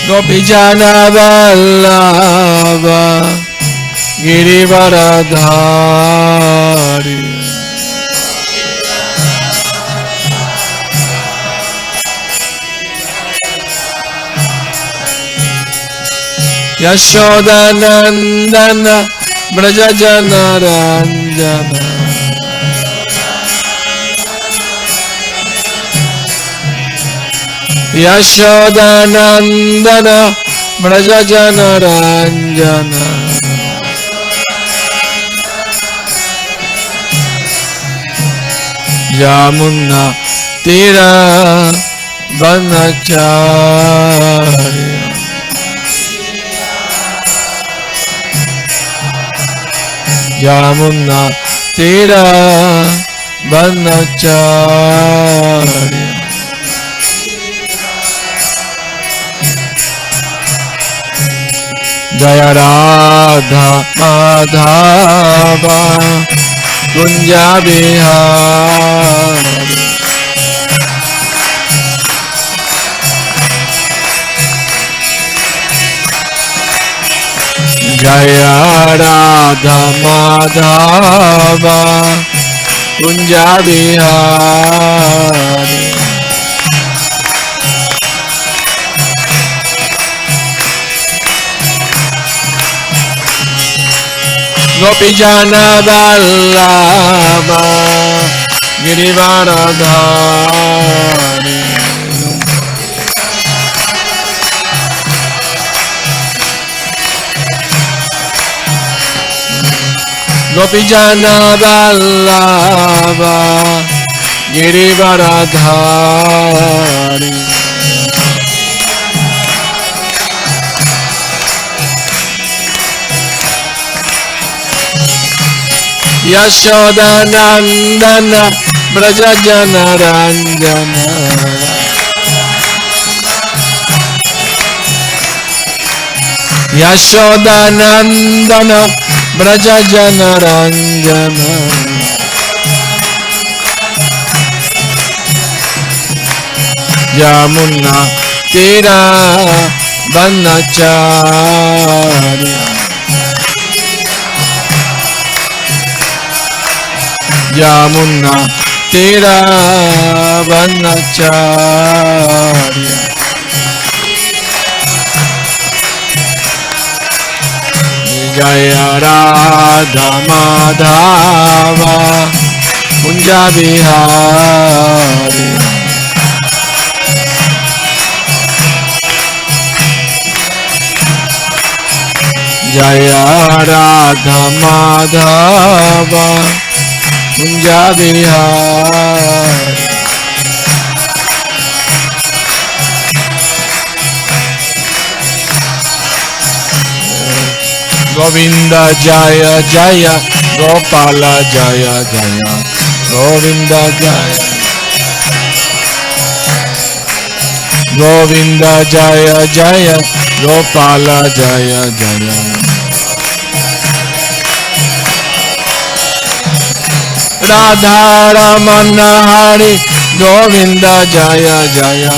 Gopijana Vallabha Girivaradhari Yashoda Nandana Brajajana Ranjana Yashoda Nandana Brajajana Ranjana Yamuna Tira Vanacharya Yamuna Tira Vanacharya Jaya Radha Madhava Kunja Bihari Jaya Radha Madhava Kunja Bihari Gopijana Vallabha Girivaradhari Gopijana Vallabha Girivaradhari Yashoda Nandana Brajajana Ranjana Yashoda Nandana Brajajana Ranjana Yamuna Tira Vanacharya Yamuna Tira Vanacharya Jaya Radha Madhava Kunja Bihari Jaya Radha Madhava Kunja Bihari Govinda Jaya Jaya Gopala Jaya Jaya Govinda Jaya Govinda Jaya Jaya Gopala Jaya Jaya Radha Ramana Hari Govinda Jaya Jaya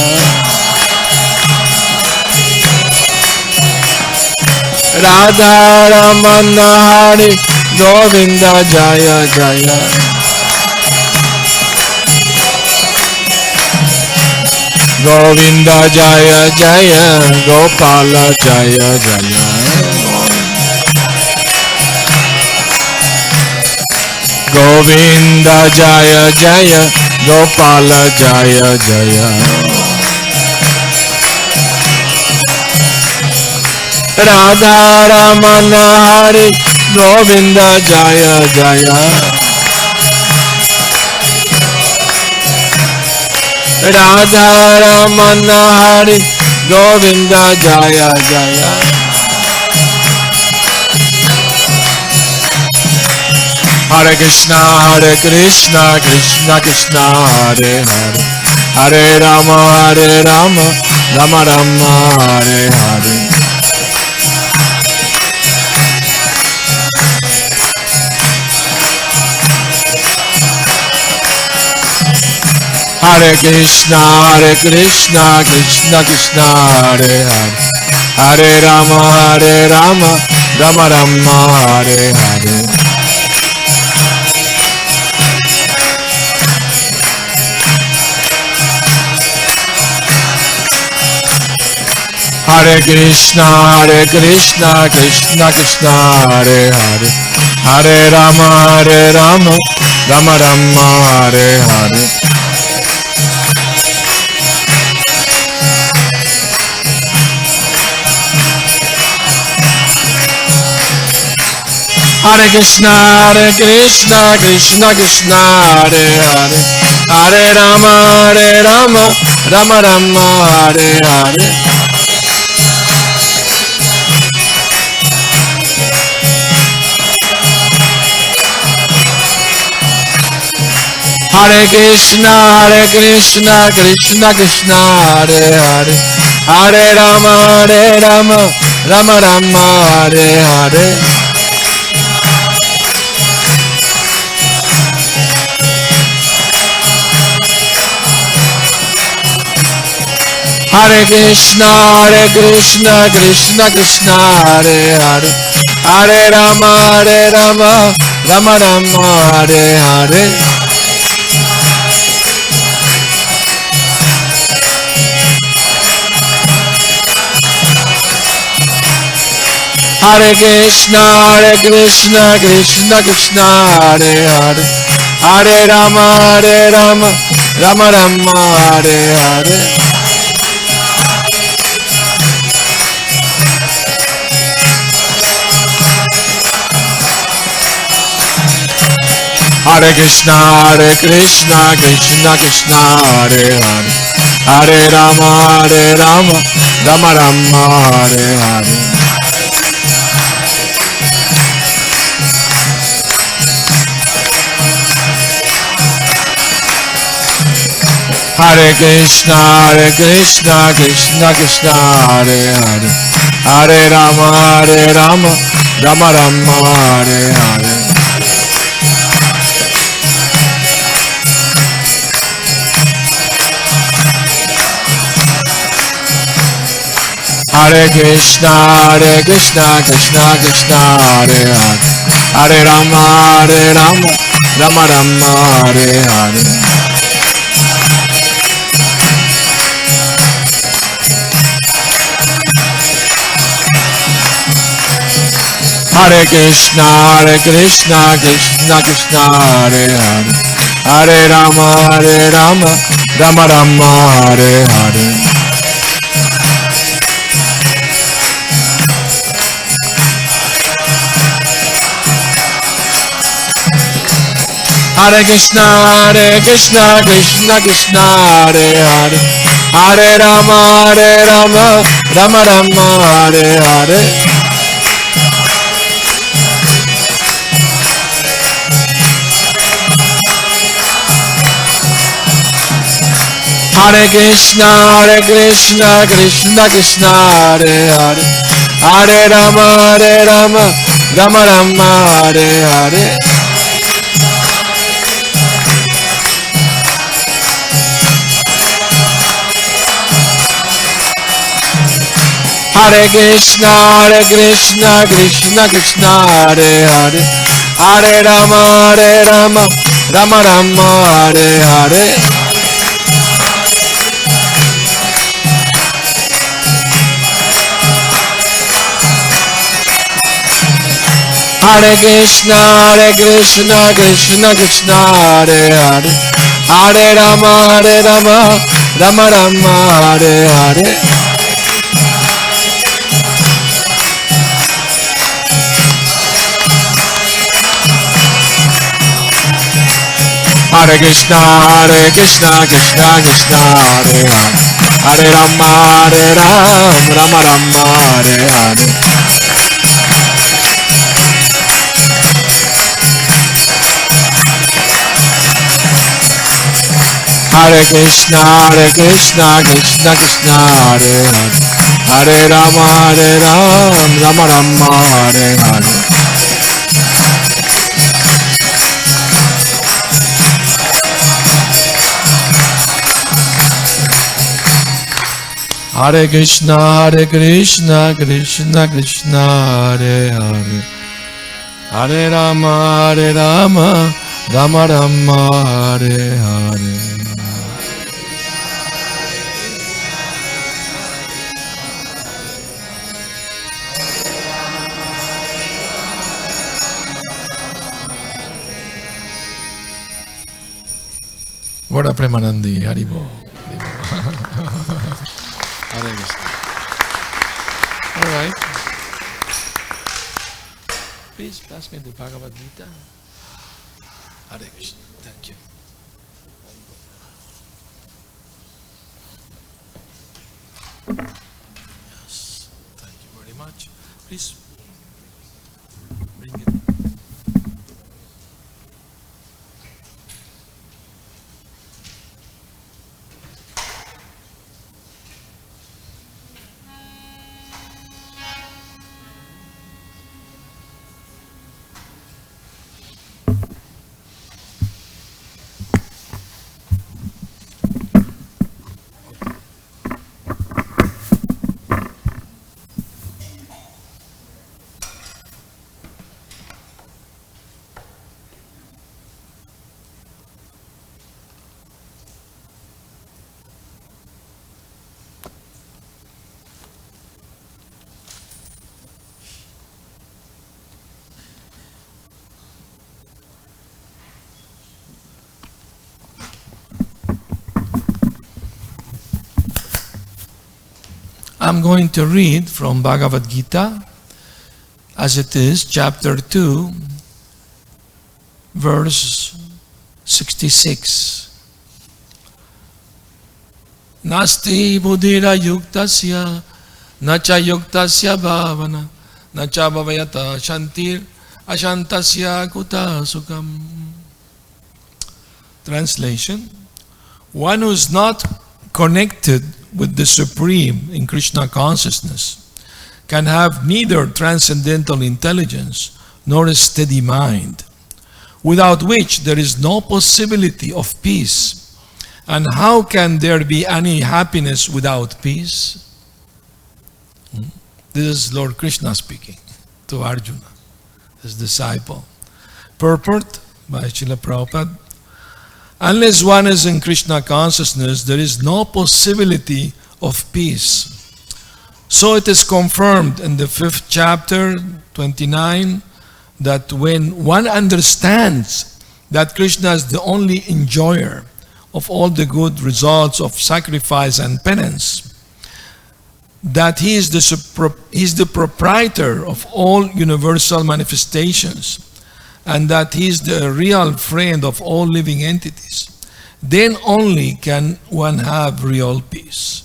Radha Ramana Hari Govinda Jaya Jaya Govinda Jaya Jaya Gopala Jaya Jaya Govinda Jaya Jaya Gopala Jaya Jaya Radha Ramana Hari Govinda Jaya Jaya Radha Ramana Hari Govinda Jaya Jaya Hare Krishna Krishna Krishna Hare Hare Hare Rama Rama Rama Hare Hare Hare Krishna Krishna Krishna Hare Hare Hare Rama, Rama Rama, Hare Hare. Hare Krishna, Krishna Krishna, Hare Hare. Hare Rama, Rama Rama, Hare Hare. Hare Krishna, Krishna Krishna, Hare Hare. Hare Rama, Rama Rama, Hare Hare. Hare Krishna, Krishna Krishna, Hare Hare. Hare Rama, Rama Rama, Hare Hare. Hare Krishna, Krishna Krishna, Hare Hare. Hare Rama, Rama Rama, Hare Hare. Hare Krishna, Krishna Krishna, Hare Hare. Hare Rama, Rama Rama, Hare Hare. Hare Krishna, Krishna Krishna, Hare Hare. Hare Rama, Rama Rama, Hare Hare. Hare Krishna, Krishna Krishna, Hare Hare. Hare Rama, Rama Rama, Hare Hare. Hare Krishna, Krishna Krishna, Hare Hare. Hare Rama, Rama Rama, Hare Hare. Hare Krishna, Krishna Krishna, Hare Hare. Hare Rama, Rama Rama, Hare Hare. Hare Krishna, Krishna Krishna, Hare Hare. Hare Rama, Rama Rama, Hare Hare. Hare Krishna, Krishna Krishna, Hare Hare. Hare Rama, Rama Rama, Hare Hare. Hare Krishna, Krishna Krishna, Hare Hare. Hare Rama, Rama Rama, Hare Hare. Hare Krishna, Krishna Krishna, Hare Hare. Hare Rama, Rama Rama, Hare Hare. Hare Krishna, Krishna Krishna, Hare Hare. Hare Rama, Rama Rama, Hare Hare. Hare Krishna, Krishna Krishna, Hare Hare. Hare Rama, Rama Rama, Hare Hare. Hare Krishna, Krishna Krishna, Hare Hare, Hare Rama, Rama Rama, Hare Hare. What a Premanandi, Haribo. Hare Krishna. All right. Please pass me the Bhagavad Gita. Hare Krishna. Thank you. Yes. Thank you very much. Please bring it. I'm going to read from Bhagavad Gita as it is, chapter 2, verse 66. Nasti buddhira yuktasya, nacha yuktasya bhavana, nacha bhavayata shantir, ashantasya kuta sukam. Translation: one who is not connected with the Supreme in Krishna consciousness can have neither transcendental intelligence nor a steady mind, without which there is no possibility of peace. And how can there be any happiness without peace? This is Lord Krishna speaking to Arjuna, his disciple. Purport by Srila Prabhupada: unless one is in Krishna consciousness, there is no possibility of peace. So it is confirmed in the 5th chapter, 29, that when one understands that Krishna is the only enjoyer of all the good results of sacrifice and penance, that he is the proprietor of all universal manifestations, and that he is the real friend of all living entities, then only can one have real peace.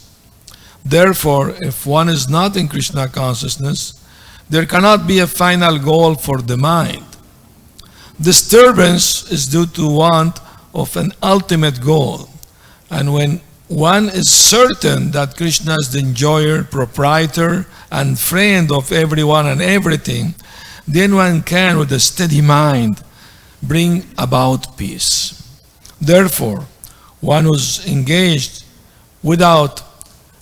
Therefore, if one is not in Krishna consciousness, there cannot be a final goal for the mind. Disturbance is due to want of an ultimate goal. And when one is certain that Krishna is the enjoyer, proprietor, and friend of everyone and everything, then one can, with a steady mind, bring about peace. Therefore, one who is engaged without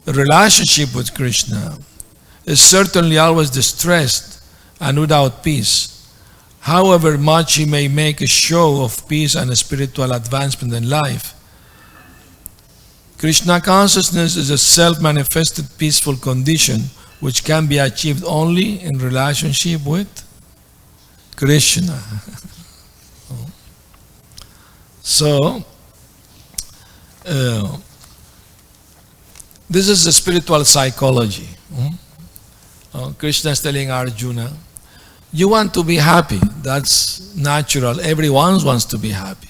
a relationship with Krishna is certainly always distressed and without peace, however much he may make a show of peace and a spiritual advancement in life. Krishna consciousness is a self-manifested peaceful condition which can be achieved only in relationship with Krishna. So, this is the spiritual psychology. Krishna is telling Arjuna, you want to be happy. That's natural. Everyone wants to be happy.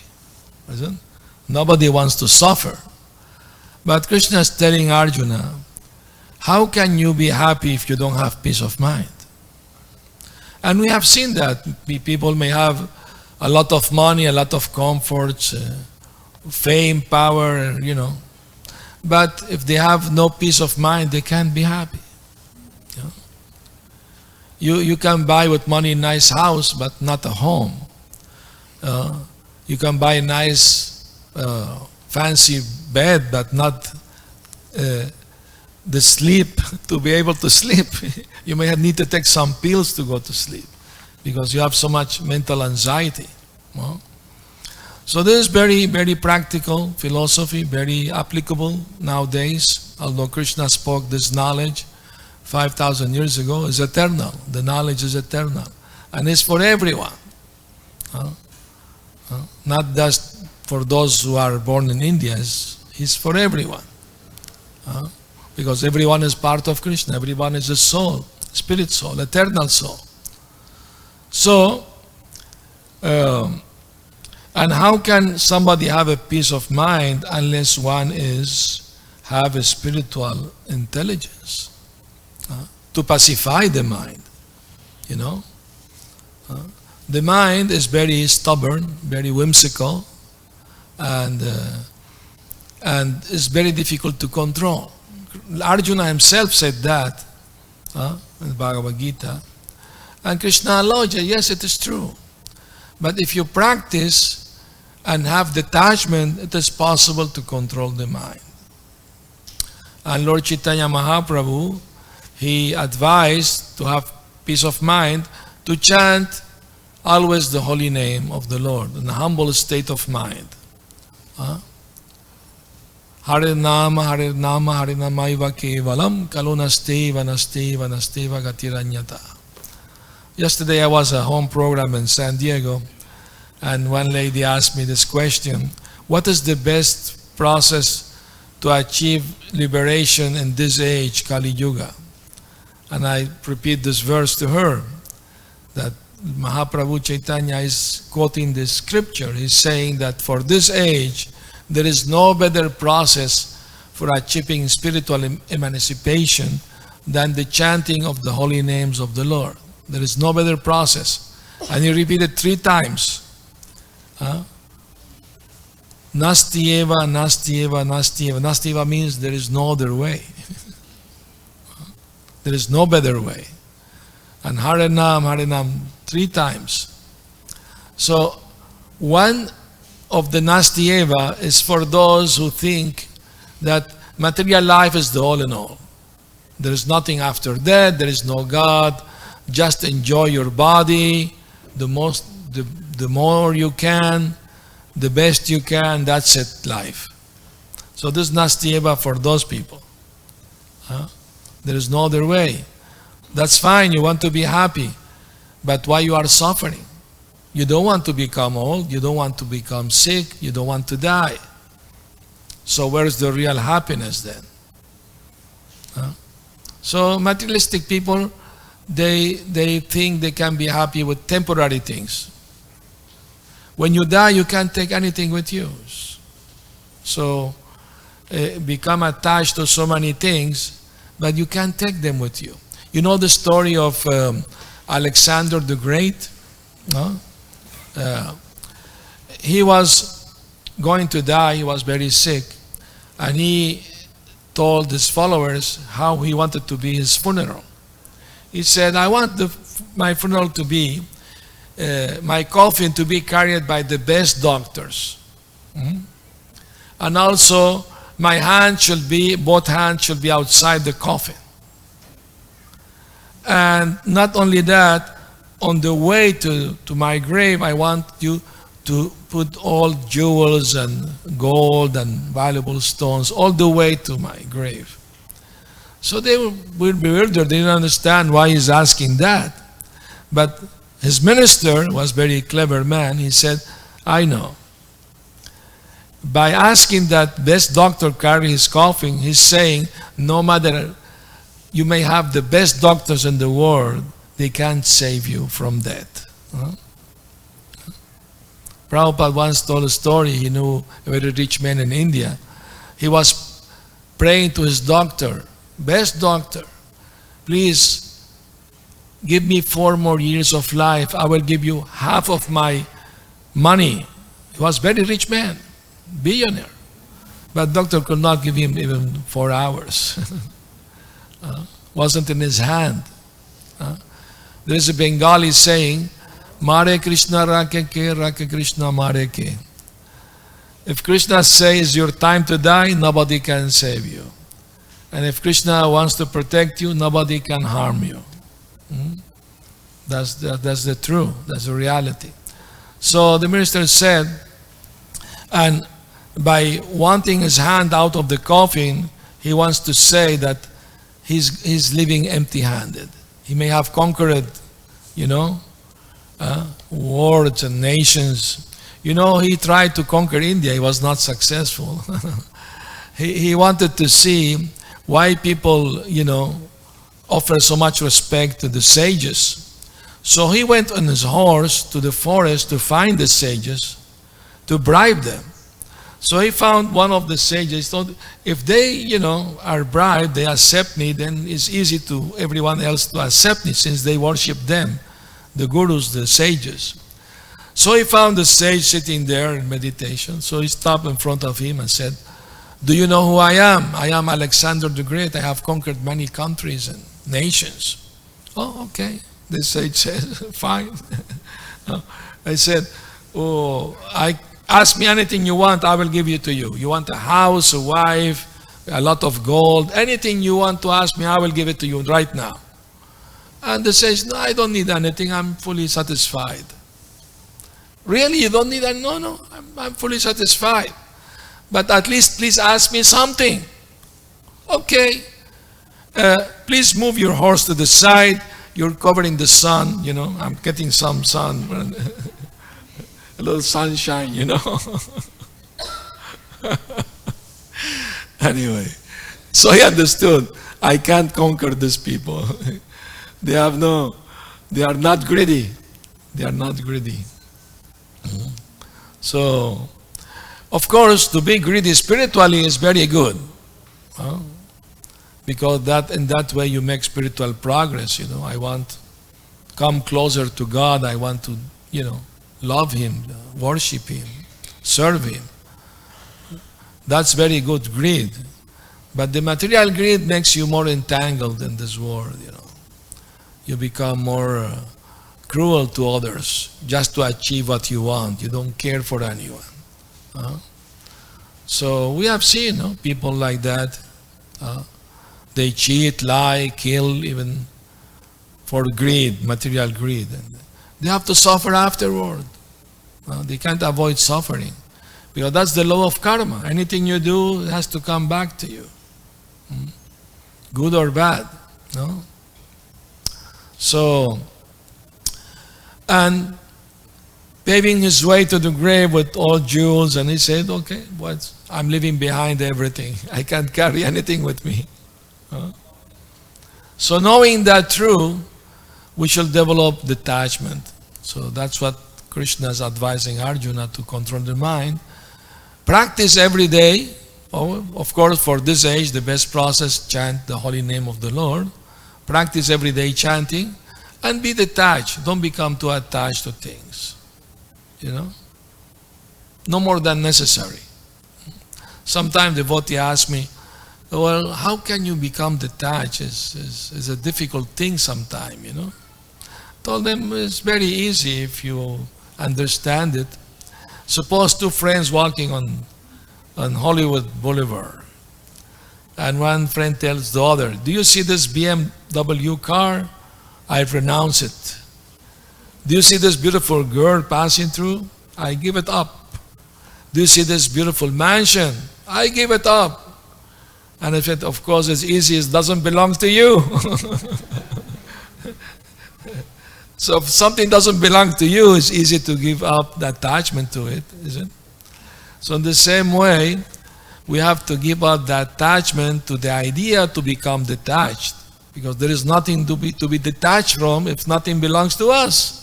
Isn't? Nobody wants to suffer. But Krishna is telling Arjuna, how can you be happy if you don't have peace of mind? And we have seen that people may have a lot of money, a lot of comforts, fame, power, But if they have no peace of mind, they can't be happy. You can buy with money a nice house, but not a home. You can buy a nice fancy bed, but not the sleep to be able to sleep. You may need to take some pills to go to sleep because you have so much mental anxiety. Well, so this is very, very practical philosophy, very applicable nowadays. Although Krishna spoke this knowledge 5,000 years ago, is eternal. The knowledge is eternal. And it's for everyone. Not just for those who are born in India. It's for everyone. Because everyone is part of Krishna. Everyone is a soul, spirit soul, eternal soul. So, and how can somebody have a peace of mind unless one have a spiritual intelligence to pacify the mind? You know, the mind is very stubborn, very whimsical, and it's very difficult to control. Arjuna himself said that in the Bhagavad Gita, and Krishna allowed you. Yes, it is true. But if you practice and have detachment, it is possible to control the mind. And Lord Chaitanya Mahaprabhu, he advised to have peace of mind, to chant always the holy name of the Lord in a humble state of mind. Hare Nama, Hare Nama, Hare Namaiva Kevalam, Kalunasteva, Nasteva, Nasteva Gatiranyata. Yesterday I was at a home program in San Diego, and one lady asked me this question: what is the best process to achieve liberation in this age, Kali Yuga? And I repeat this verse to her, that Mahaprabhu Chaitanya is quoting this scripture. He's saying that for this age, there is no better process for achieving spiritual emancipation than the chanting of the holy names of the Lord. There is no better process. And he repeated 3 times. Nastieva, Nastieva, Nastieva. Nastieva means there is no other way. There is no better way. And Harinam 3 times. So one of the Nastieva is for those who think that material life is the all in all. There is nothing after death, there is no God, just enjoy your body, the more you can, the best you can, that's it, life. So this is Nastieva for those people. There is no other way. That's fine, you want to be happy, but why you are suffering? You don't want to become old, you don't want to become sick, you don't want to die. So where's the real happiness then? So materialistic people, they think they can be happy with temporary things. When you die, you can't take anything with you. So become attached to so many things, but you can't take them with you. You know the story of Alexander the Great? No? He was going to die, he was very sick, and he told his followers how he wanted to be his funeral. He said, I want my funeral to be, my coffin to be carried by the best doctors. And also, both hands should be outside the coffin. And not only that, on the way to my grave, I want you to put all jewels and gold and valuable stones all the way to my grave. So they were bewildered. They didn't understand why he's asking that. But his minister was a very clever man. He said, I know. By asking that best doctor carry his coffin, he's saying, no matter, you may have the best doctors in the world, they can't save you from death. Prabhupada once told a story. He knew a very rich man in India. He was praying to his doctor, best doctor, please give me 4 more years of life. I will give you half of my money. He was a very rich man, billionaire. But doctor could not give him even 4 hours. Wasn't in his hand. There is a Bengali saying, Mare Krishna Rake Krishna Mare Ke. If Krishna says your time to die, nobody can save you. And if Krishna wants to protect you, nobody can harm you. That's the truth. That's the reality. So the minister said, and by wanting his hand out of the coffin, he wants to say that he's living empty-handed. He may have conquered, worlds and nations. He tried to conquer India. He was not successful. He wanted to see why people, offer so much respect to the sages. So he went on his horse to the forest to find the sages, to bribe them. So he found one of the sages. Thought, if they, are bribed, they accept me, then it's easy to everyone else to accept me since they worship them, the gurus, the sages. So he found the sage sitting there in meditation. So he stopped in front of him and said, "Do you know who I am? I am Alexander the Great. I have conquered many countries and nations." "Oh, okay." The sage said, "Fine." I said, "Ask me anything you want, I will give it to you. You want a house, a wife, a lot of gold, anything you want to ask me, I will give it to you right now." And the sage, "No, I don't need anything. I'm fully satisfied." "Really, you don't need anything?" No, I'm fully satisfied. "But at least please ask me something." "Okay. Please move your horse to the side. You're covering the sun, I'm getting some sun." A little sunshine, Anyway, so he understood, I can't conquer these people. They are not greedy. They are not greedy. So, of course, to be greedy spiritually is very good. Because in that way you make spiritual progress, I want to come closer to God. I want to, love Him, worship Him, serve Him. That's very good greed. But the material greed makes you more entangled in this world, You become more cruel to others just to achieve what you want. You don't care for anyone. So we have seen people like that. They cheat, lie, kill, even for greed, material greed. And they have to suffer afterward. They can't avoid suffering. Because that's the law of karma. Anything you do has to come back to you. Good or bad. No? So, and paving his way to the grave with all jewels, and he said, "Okay, I'm leaving behind everything. I can't carry anything with me." So knowing that true, we shall develop detachment. So that's what Krishna is advising Arjuna, to control the mind. Practice every day. Of course, for this age, the best process, chant the holy name of the Lord. Practice every day chanting and be detached. Don't become too attached to things. No more than necessary. Sometimes devotee asks me, "Well, how can you become detached? It's a difficult thing sometimes, Told them it's very easy if you understand it. Suppose two friends walking on Hollywood Boulevard. And one friend tells the other, "Do you see this BMW car? I renounce it. Do you see this beautiful girl passing through? I give it up. Do you see this beautiful mansion? I give it up." And I said, "Of course, it's easy. It doesn't belong to you." So if something doesn't belong to you, it's easy to give up the attachment to it, isn't it? So in the same way, we have to give up the attachment to the idea to become detached. Because there is nothing to be detached from if nothing belongs to us.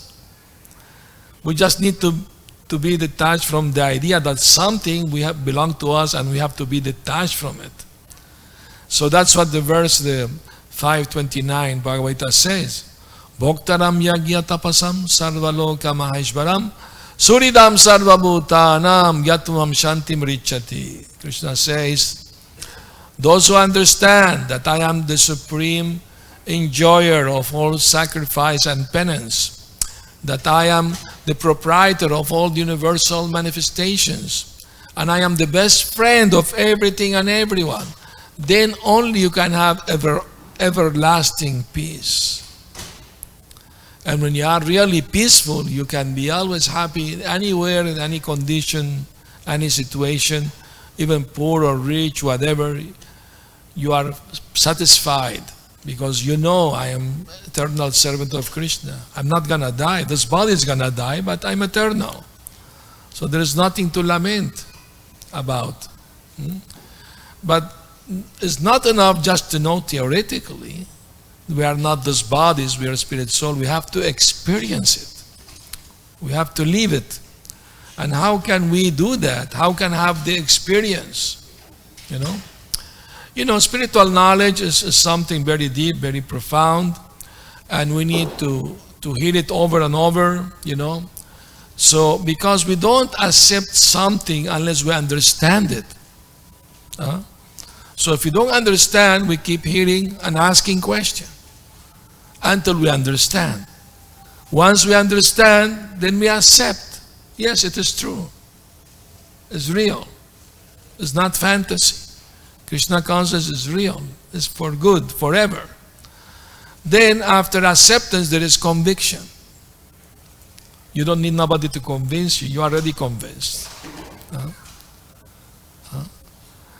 We just need to be detached from the idea that something belongs to us, and we have to be detached from it. So that's what the verse, the 529 Bhagavad Gita says. Bhoktaram yagya tapasam sarvaloka maheshvaram suridam sarvabhutanam yatvam shantim richati. Krishna says, those who understand that I am the supreme enjoyer of all sacrifice and penance, that I am the proprietor of all universal manifestations, and I am the best friend of everything and everyone, then only you can have everlasting peace. And when you are really peaceful, you can be always happy anywhere, in any condition, any situation, even poor or rich, whatever. You are satisfied because you know I am eternal servant of Krishna. I'm not going to die. This body is going to die, but I'm eternal. So there is nothing to lament about. But it's not enough just to know theoretically. We are not those bodies, we are spirit soul. We have to experience it. We have to live it. And how can we do that? How can I have the experience? Spiritual knowledge is something very deep, very profound, and we need to hear it over and over, So, because we don't accept something unless we understand it. So if you don't understand, we keep hearing and asking questions until we understand. Once we understand, then we accept. Yes, it is true. It's real. It's not fantasy. Krishna consciousness is real. It's for good, forever. Then after acceptance, there is conviction. You don't need nobody to convince you. You are already convinced.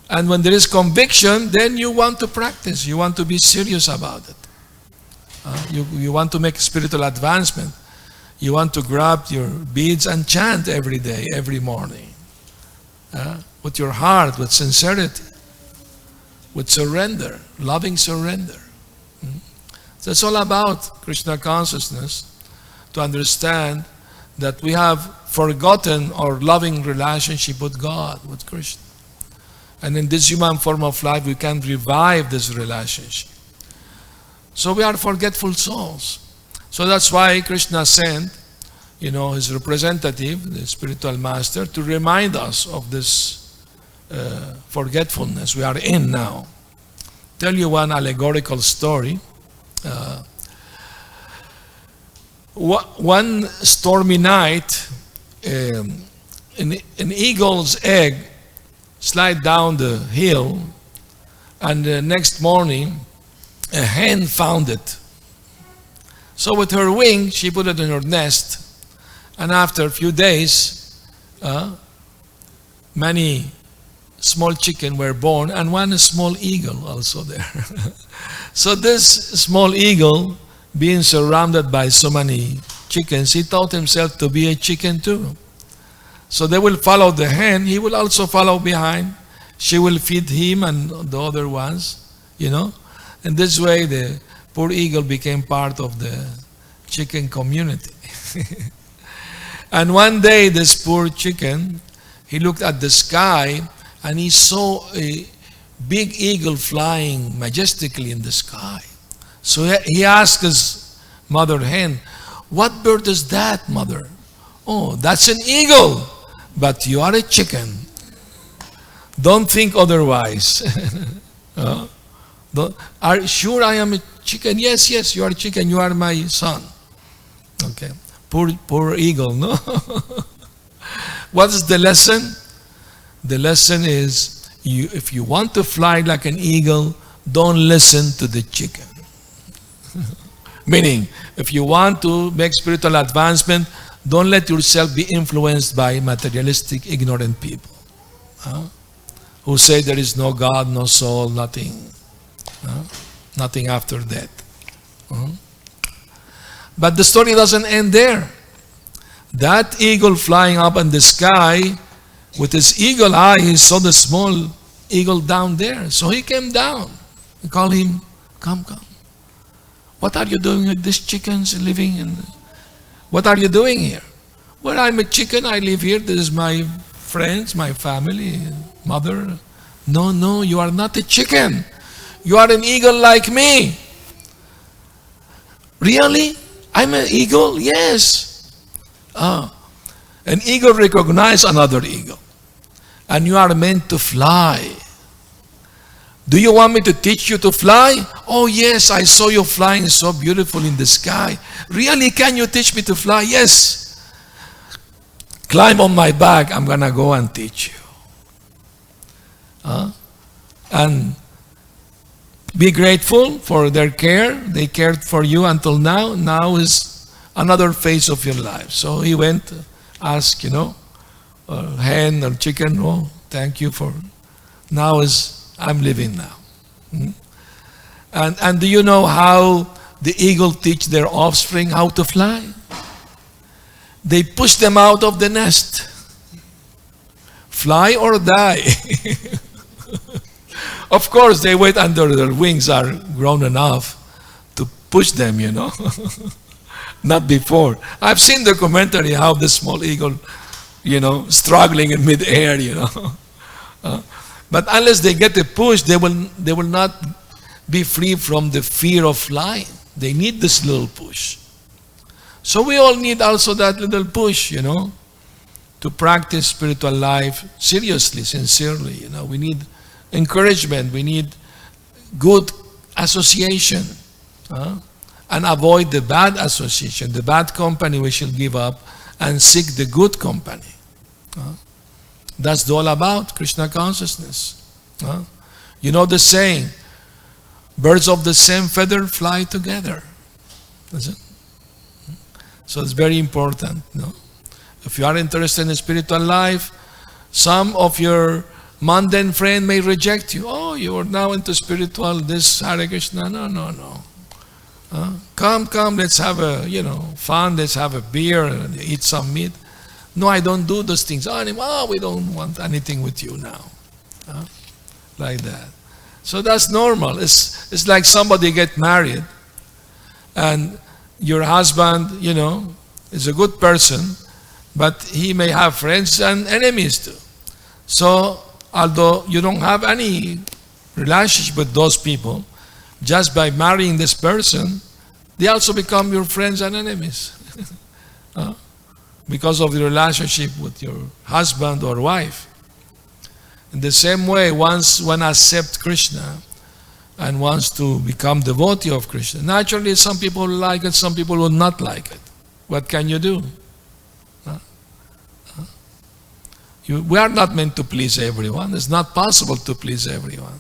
And when there is conviction, then you want to practice. You want to be serious about it. You want to make spiritual advancement. You want to grab your beads and chant every day, every morning. With your heart, with sincerity, with surrender, loving surrender. So it's all about Krishna consciousness, to understand that we have forgotten our loving relationship with God, with Krishna. And in this human form of life, we can revive this relationship. So we are forgetful souls. So that's why Krishna sent, his representative, the spiritual master, to remind us of this forgetfulness we are in now. Tell you one allegorical story. One stormy night, an eagle's egg slid down the hill, and the next morning, a hen found it. So with her wing, she put it in her nest, and after a few days, many small chickens were born, and one small eagle also there. So this small eagle, being surrounded by so many chickens, he thought himself to be a chicken too. So they will follow the hen, he will also follow behind. She will feed him and the other ones, And this way the poor eagle became part of the chicken community. And one day this poor chicken, he looked at the sky and he saw a big eagle flying majestically in the sky. So he asked his mother hen, "What bird is that, mother?" "Oh, that's an eagle, but you are a chicken. Don't think otherwise." Are you sure I am a chicken? Yes, you are a chicken. You are my son. Okay. Poor eagle, no? What is the lesson? The lesson is, if you want to fly like an eagle, don't listen to the chicken. Meaning, if you want to make spiritual advancement, don't let yourself be influenced by materialistic, ignorant people who say there is no God, no soul, nothing. Nothing after death. But the story doesn't end there. That eagle flying up in the sky, with his eagle eye, he saw the small eagle down there. So he came down and called him, "Come. What are you doing with these chickens living in? What are you doing here?" "Well, I'm a chicken. I live here. This is my friends, my family, mother." No, you are not a chicken. You are an eagle like me." "Really? I'm an eagle?" "Yes." An eagle recognizes another eagle. And you are meant to fly. "Do you want me to teach you to fly?" "Oh yes, I saw you flying so beautiful in the sky." "Really, can you teach me to fly?" "Yes." "Climb on my back, I'm going to go and teach you." And Be grateful for their care. They cared for you until now. Now is another phase of your life. So he went, asked, a hen or chicken. Oh, thank you for. Now I'm living now. And do you know how the eagle teach their offspring how to fly? They push them out of the nest. Fly or die. Of course, they wait until their wings are grown enough to push them, Not before. I've seen the commentary how the small eagle, struggling in mid-air, But unless they get a push, they will not be free from the fear of flying. They need this little push. So we all need also that little push, to practice spiritual life seriously, sincerely. We need encouragement. We need good association. And avoid the bad association. The bad company we should give up and seek the good company. That's all about Krishna consciousness. You know the saying, birds of the same feather fly together. Is it? So it's very important. If you are interested in spiritual life, some of your mundane friend may reject you. Oh, you are now into spiritual, this Hare Krishna. No. Come, let's have fun, let's have a beer and eat some meat. No, I don't do those things. Oh, we don't want anything with you now. Like that. So that's normal. It's like somebody get married and your husband, is a good person, but he may have friends and enemies too. So, although you don't have any relationship with those people, just by marrying this person, they also become your friends and enemies. Because of the relationship with your husband or wife. In the same way, once one accepts Krishna and wants to become devotee of Krishna, naturally some people will like it, some people will not like it. What can you do? We are not meant to please everyone. It's not possible to please everyone.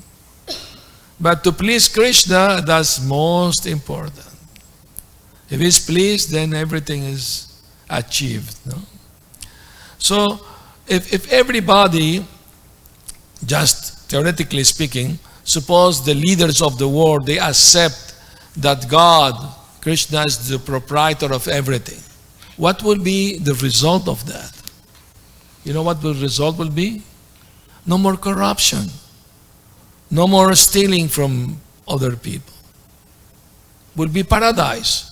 But to please Krishna, that's most important. If he's pleased, then everything is achieved. So, if everybody, just theoretically speaking, suppose the leaders of the world, they accept that God, Krishna, is the proprietor of everything, what will be the result of that? You know what the result will be? No more corruption. No more stealing from other people. Will be paradise.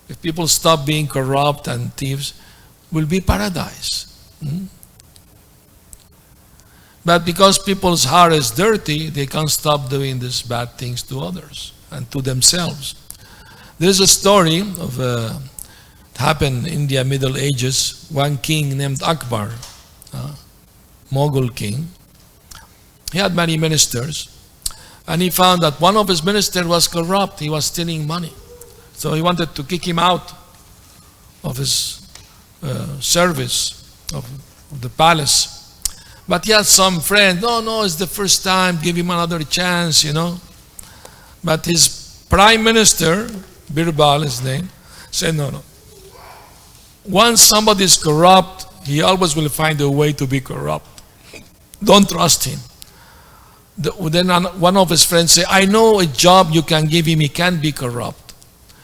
If people stop being corrupt and thieves, will be paradise. But because people's heart is dirty, they can't stop doing these bad things to others and to themselves. There's a story of it happened in India, Middle Ages. One king named Akbar, Mughal king. He had many ministers, and he found that one of his ministers was corrupt. He was stealing money. So he wanted to kick him out of his service of the palace. But he had some friend, no, it's the first time, give him another chance, But his prime minister, Birbal, his name, said, no. Once somebody is corrupt, he always will find a way to be corrupt. Don't trust him. Then one of his friends said, I know a job you can give him, he can be corrupt.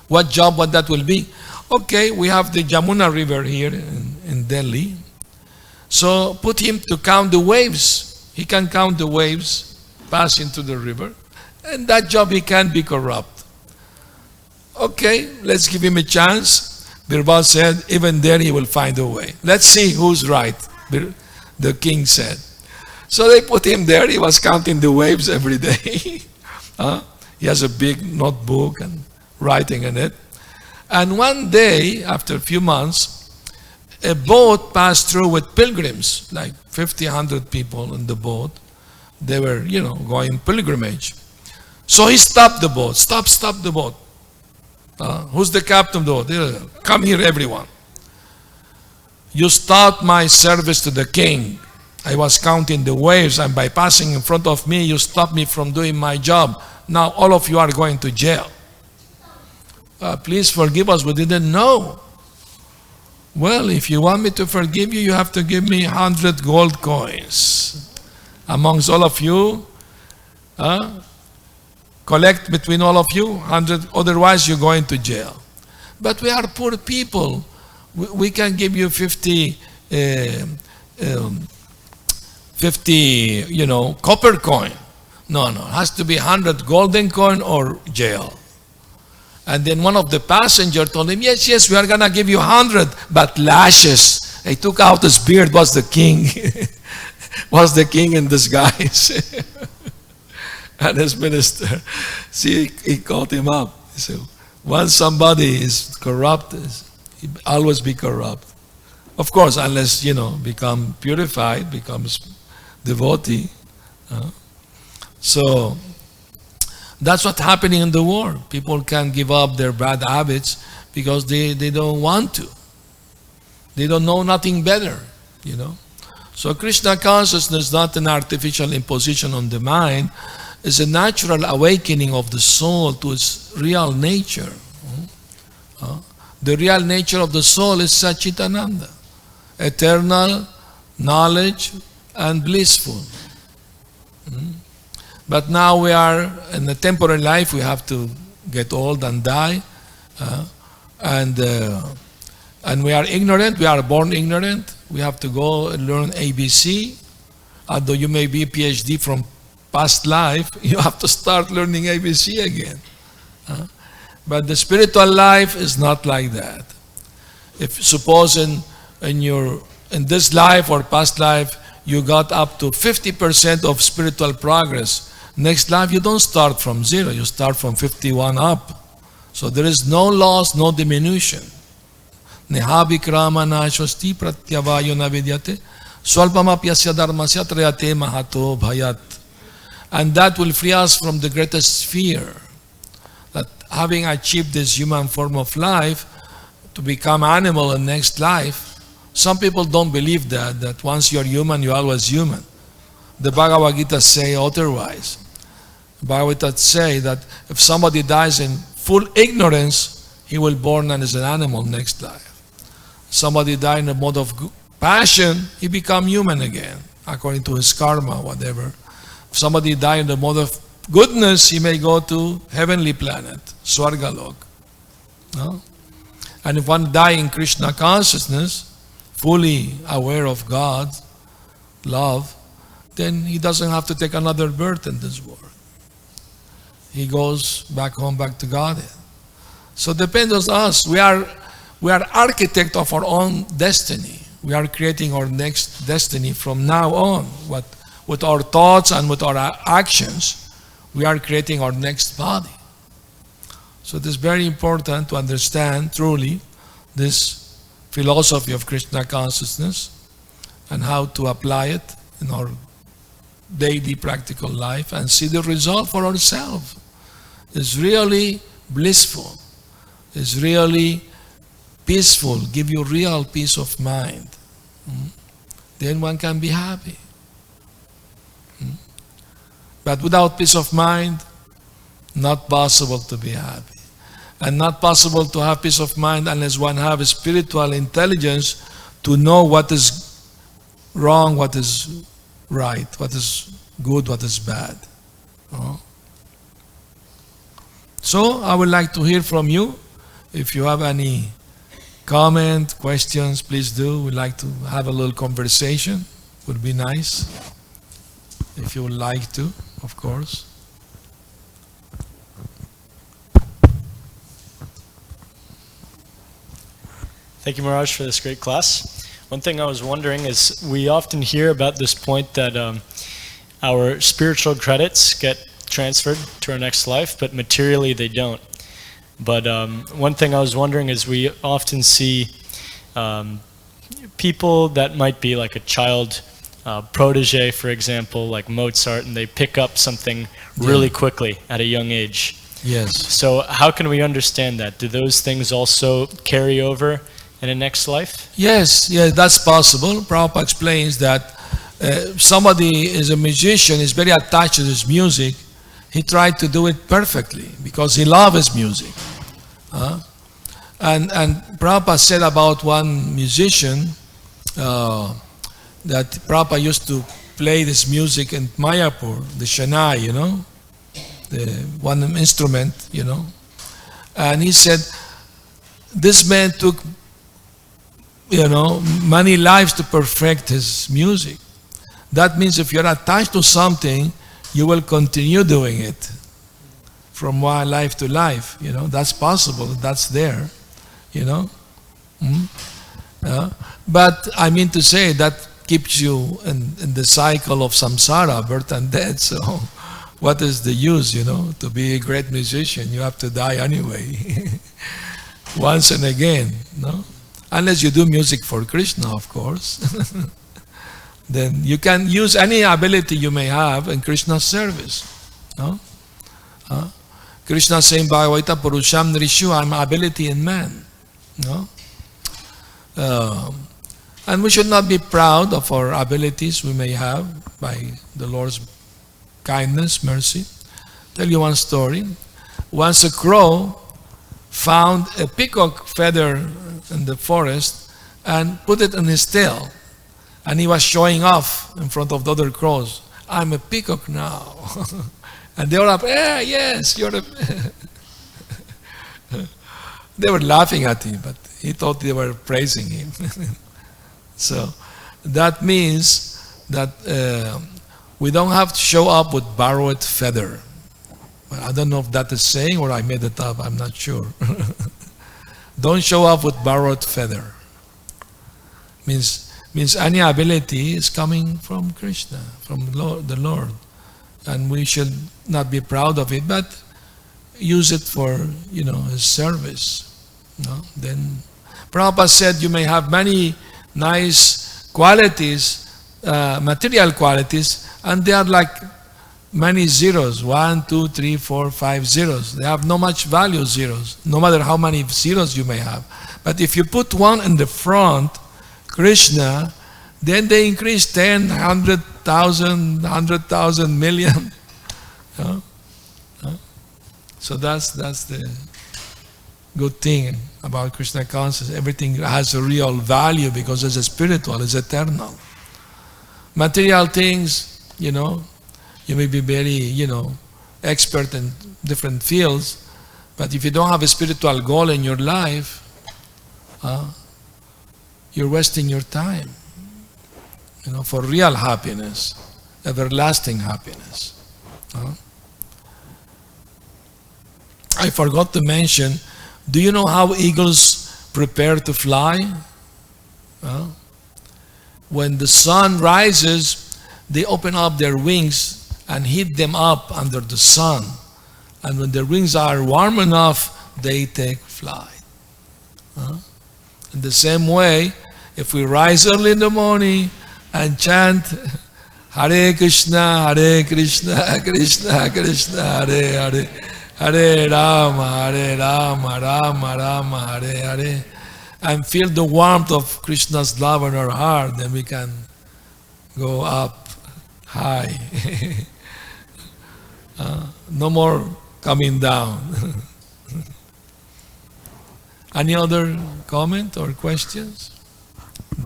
What job would that will be? Okay, we have the Jamuna River here in Delhi. So put him to count the waves. He can count the waves pass into the river. And that job he can be corrupt. Okay, let's give him a chance. Birbal said, even there he will find a way. Let's see who's right, the king said. So they put him there. He was counting the waves every day. He has a big notebook and writing in it. And one day, after a few months, a boat passed through with pilgrims, like 50, 100 people in the boat. They were, going pilgrimage. So he stopped the boat. Stop the boat. Who's the captain of the boat? Come here, everyone. You start my service to the king. I was counting the waves, and by passing in front of me, you stopped me from doing my job. Now all of you are going to jail. Please forgive us, we didn't know. Well, if you want me to forgive you, you have to give me 100 gold coins. Amongst all of you, collect between all of you 100, otherwise you're going to jail. But we are poor people. We can give you 50 copper coin. No, it has to be 100 golden coin or jail. And then one of the passengers told him, yes, we are going to give you 100, but lashes. He took out his beard, was the king. Was the king in disguise. And his minister, see, he called him up. He said, once somebody is corrupt, he always be corrupt. Of course, unless, become purified, becomes devotee. So, that's what's happening in the world. People can't give up their bad habits because they don't want to. They don't know nothing better, So Krishna consciousness is not an artificial imposition on the mind. It's a natural awakening of the soul to its real nature. The real nature of the soul is Satchitananda, eternal, knowledge, and blissful. But now we are in a temporary life, we have to get old and die. And we are ignorant, we are born ignorant. We have to go and learn ABC. Although you may be a PhD from past life, you have to start learning ABC again. But the spiritual life is not like that. If suppose in this life or past life, you got up to 50% of spiritual progress, next life you don't start from 0, you start from 51 up. So there is no loss, no diminution. Nehavikrama nashvasti pratyavayo navidyate swalpamapyasya dharmasya trayate mahato bhayat. And that will free us from the greatest fear, that having achieved this human form of life, to become animal in next life. Some people don't believe that once you're human, you're always human. The Bhagavad Gita say otherwise. The Bhagavad Gita say that if somebody dies in full ignorance, he will born and is an animal next life. Somebody died in a mode of passion, he become human again, according to his karma, whatever. If somebody died in the mode of goodness, he may go to heavenly planet, Swargalok. No? And if one die in Krishna consciousness, fully aware of God, love, then he doesn't have to take another birth in this world. He goes back home, back to God. So it depends on us. We are architect of our own destiny. We are creating our next destiny from now on. With our thoughts and with our actions, we are creating our next body. So it is very important to understand truly this philosophy of Krishna consciousness and how to apply it in our daily practical life and see the result for ourselves. It's really blissful. It's really peaceful, give you real peace of mind. Then one can be happy. But without peace of mind, not possible to be happy. And not possible to have peace of mind unless one have a spiritual intelligence to know what is wrong, what is right, what is good, what is bad. So I would like to hear from you. If you have any comment, questions, please do. We'd like to have a little conversation. Would be nice. If you would like to, of course. Thank you, Maharaj, for this great class. One thing I was wondering is we often hear about this point that our spiritual credits get transferred to our next life, but materially they don't. But one thing I was wondering is we often see people that might be like a child protege, for example, like Mozart, and they pick up something really quickly at a young age. Yes. So how can we understand that? Do those things also carry over in a next life? Yes, that's possible. Prabhupada explains that somebody is a musician, is very attached to his music, he tried to do it perfectly because he loves his music. And Prabhupada said about one musician that Prabhupada used to play this music in Mayapur, the Shanai, the one instrument, And he said, this man took, many lives to perfect his music. That means if you're attached to something, you will continue doing it from one life to life. That's possible. That's there. But I mean to say that keeps you in the cycle of samsara, birth and death. So what is the use, to be a great musician? You have to die anyway. Once and again, no? Unless you do music for Krishna, of course. Then you can use any ability you may have in Krishna's service. No? Krishna saying, Bhagavata Purusham Nrishu, I'm ability in man. No? And we should not be proud of our abilities we may have by the Lord's kindness, mercy. Tell you one story. Once a crow found a peacock feather in the forest and put it in his tail. And he was showing off in front of the other crows. I'm a peacock now. And they were like, yes, you're a... They were laughing at him, but he thought they were praising him. So that means that we don't have to show up with borrowed feather. I don't know if that is saying or I made it up, I'm not sure. Don't show up with borrowed feather. Means any ability is coming from Krishna, from the Lord. And we should not be proud of it, but use it for, His service. Then Prabhupada said you may have many nice qualities, material qualities, and they are like many zeros, 1, 2, 3, 4, 5 zeros. They have no much value, zeros, no matter how many zeros you may have. But if you put one in the front, Krishna, then they increase 10, 100,000, 100,000, million. So that's the good thing about Krishna consciousness. Everything has a real value because it's spiritual, it's eternal. Material things, you may be very, expert in different fields, but if you don't have a spiritual goal in your life, you're wasting your time, for real happiness, everlasting happiness. I forgot to mention, do you know how eagles prepare to fly? When the sun rises, they open up their wings and heat them up under the sun. And when their wings are warm enough, they take flight. In the same way, if we rise early in the morning and chant Hare Krishna, Krishna Krishna, Hare Hare, Hare Rama, Rama Rama, Hare Hare, and feel the warmth of Krishna's love in our heart, then we can go up high. No more coming down. Any other comment or questions?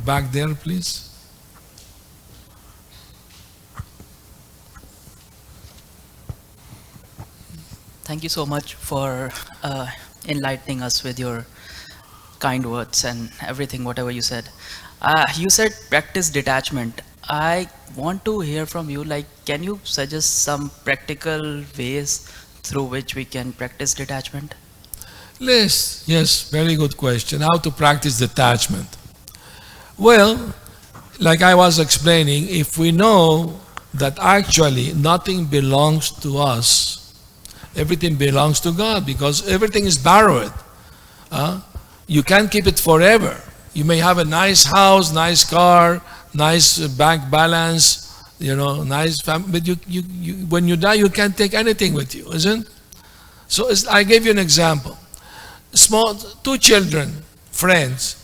Back there, please. Thank you so much for enlightening us with your kind words and everything, whatever you said. You said practice detachment. I want to hear from you, can you suggest some practical ways through which we can practice detachment? Yes, very good question. How to practice detachment? Well, like I was explaining, if we know that actually nothing belongs to us, everything belongs to God because everything is borrowed. You can't keep it forever. You may have a nice house, nice car, nice bank balance, nice family, but you when you die, you can't take anything with you, isn't? So I gave you an example. Two children, friends,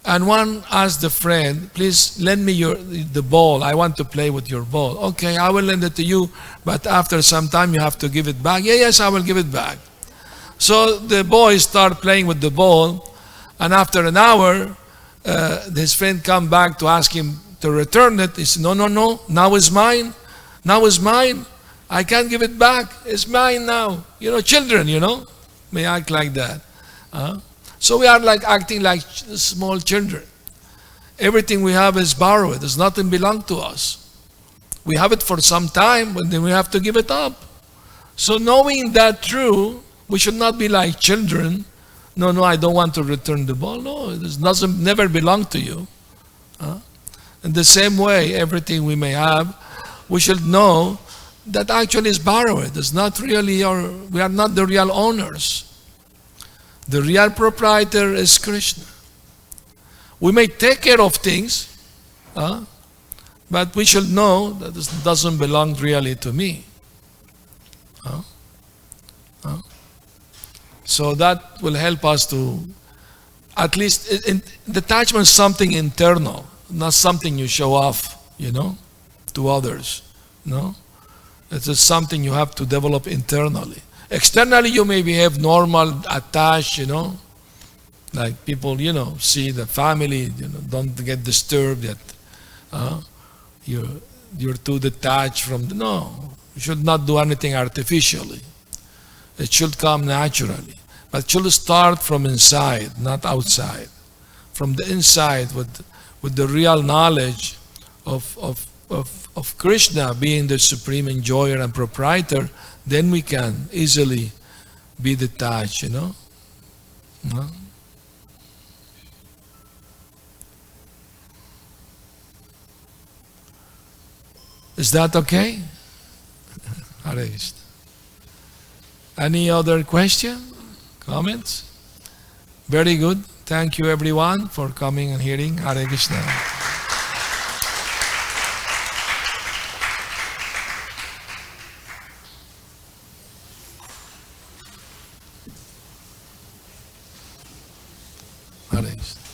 And one asked the friend, please lend me the ball. I want to play with your ball. Okay, I will lend it to you, but after some time you have to give it back. Yeah, yes, I will give it back. So the boy started playing with the ball, and after an hour, his friend come back to ask him to return it. He said, no, no, no, now it's mine. Now it's mine. I can't give it back. It's mine now. Children, may act like that. So we are like acting like small children. Everything we have is borrowed. There's nothing belong to us. We have it for some time, but then we have to give it up. So knowing that true, we should not be like children. No, no, I don't want to return the ball. No, it doesn't never belong to you. In the same way, everything we may have, we should know that actually is borrowed. It's not really we are not the real owners. The real proprietor is Krishna. We may take care of things, but we should know that this doesn't belong really to me. So that will help us to, at least, detachment is something internal, not something you show off, to others. No? It is something you have to develop internally. Externally, you may behave normal, attached, like people, see the family, don't get disturbed that you're too detached from no. You should not do anything artificially. It should come naturally. But it should start from inside, not outside. From the inside with the real knowledge of Krishna being the supreme enjoyer and proprietor, then we can easily be detached, No? Is that okay? Hare Krishna. Any other question? Comments? Very good. Thank you everyone for coming and hearing. Hare Krishna. Hare Krishna.